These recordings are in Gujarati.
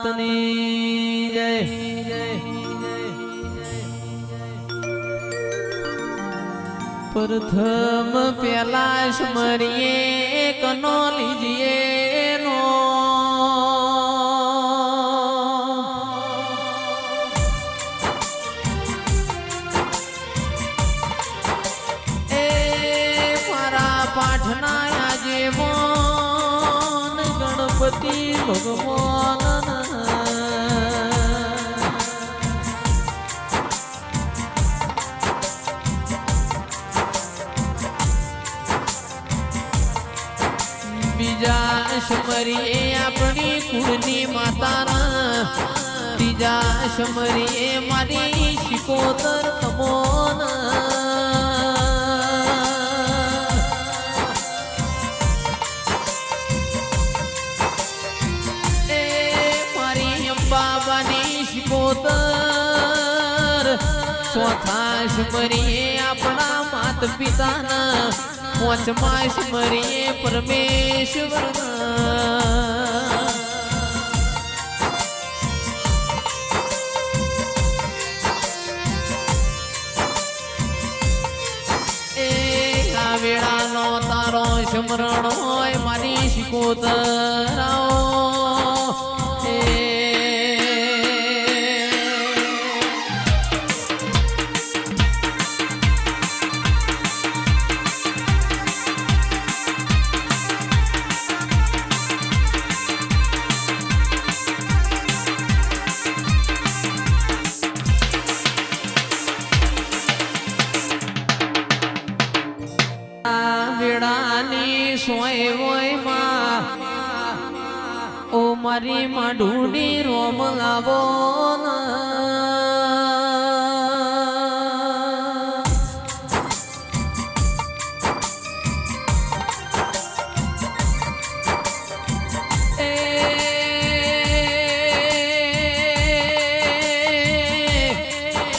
નાથની જય પ્રથમ પેલા સ્મરીએ કનો લીજીએ નો એ મારા પાઠના આજે મોન ગણપતિ ભગવાન સમરીએ આપણી કુળની માતાના ત્રીજા સમરીએ મારી શિકોતર તમોન એ મારી અંબાબાની શિકોતર ચોથા સમરીએ આપણા માત પિતાના પાંચમા સ્મરીએ પરમેશ્વર એ આ વેળાનો તારો સ્મરણ હોય મારી શિકોતરાઓ સોય હોય માં ઓ મારી માં ઢૂંઢી રોમ લાવો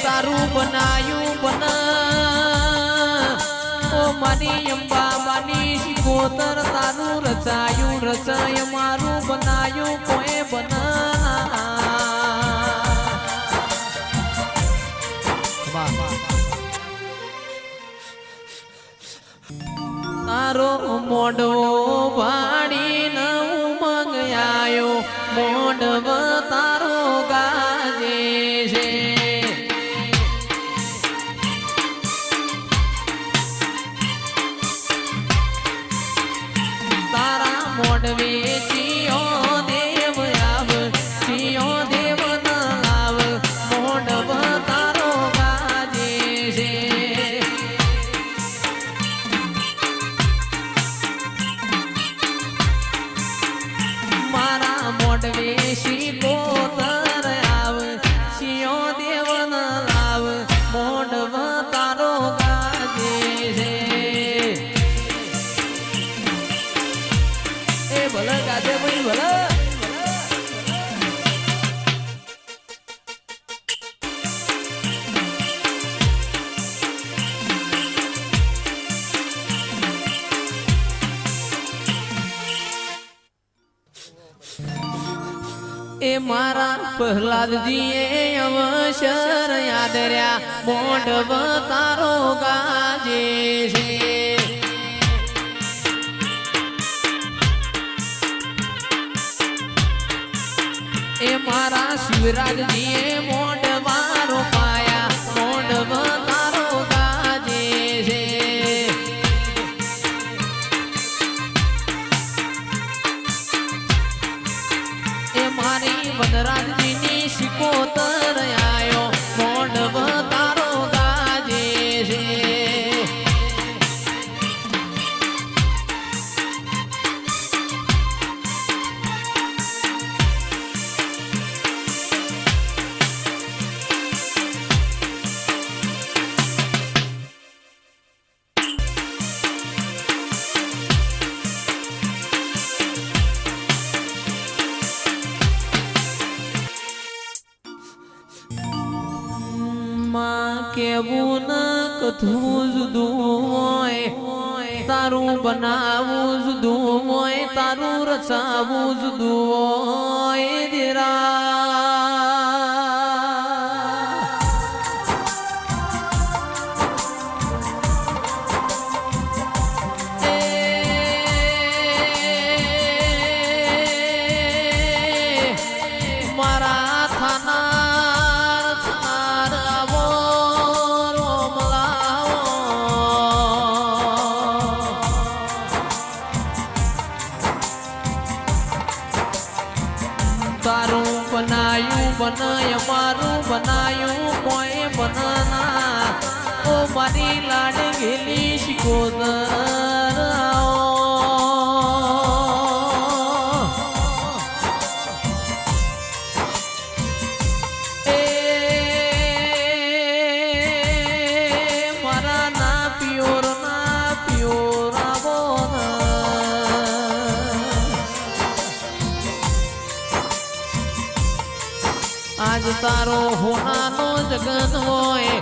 તારું બનાયું બના ઓ મારી અંબાબાની શિકોતર તારું રચાયું રચાય મારું બનાયું કોઈ બના તારો મોઢવો ભાડી નવું મંગાયો મોઢવ તારો ગાજે છે મોડવે ચિયો દેવ આવ ચિયો દેવ ન લાવ મોડવ તારો ગાજે છે મારા મોડવે શિકોતર આવ ચિયો દેવ ન લાવ મોડવ તારો ગાજે છે ભલે ગાજે ભાઈ ભલે એ મારા પ્રહલાદજીએ અવસર યાદ રહ્યા મોઢવ તારો ગાજે છે એ મારા શિવરાજજીએ મોઢવા રોપાયા મોઢવ તારો ગાજે છે એ મારી વનરાજજીની શિકોતર આયો મોઢવ તારો ગાજે છે કેવું ન કથું જુદું હોય તારું બનાવું જુદું હોય તારું રચાવું જુદું હોય દેરા તારું બનાયું બનાય મારું બનાયું કોઈ બનાના ઓ મારી લાડ ગેલી શિકોદર આજ તારો હોનાનો જગન હોય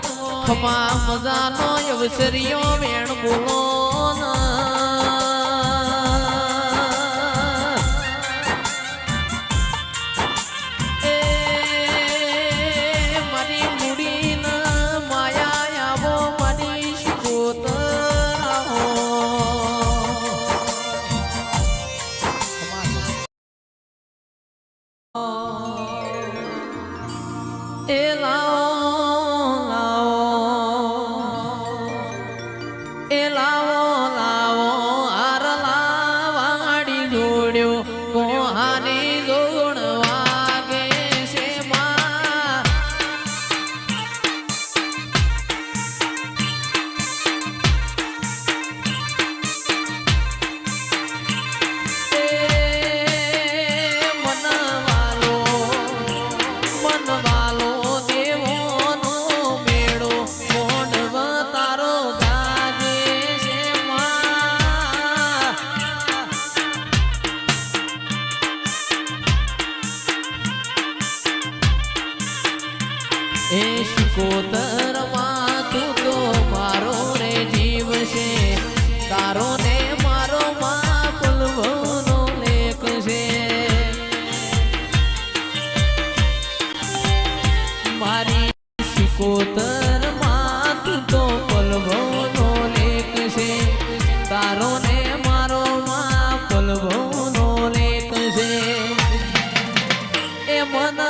ખમા મજાનો અવસરીઓ વેણ બોલો એ મારી મૂડી ના માયા આવો મારી એ લાવો આર લાવાડી જોડ્યો કોહાની જોડ વાગે છે માં મનવાલો દેવોનો મેળો મોડવ તારો ગાજે છે માં એ શિકોતરમાં તું તો મારો રે જીવ છે તારો ને મારો માં પલવનો લેખ છે મારી શિકોતરમાં તું તો પલવનો લેખ છે તારો ને મારો માં પલવનો લેખ છે એ મન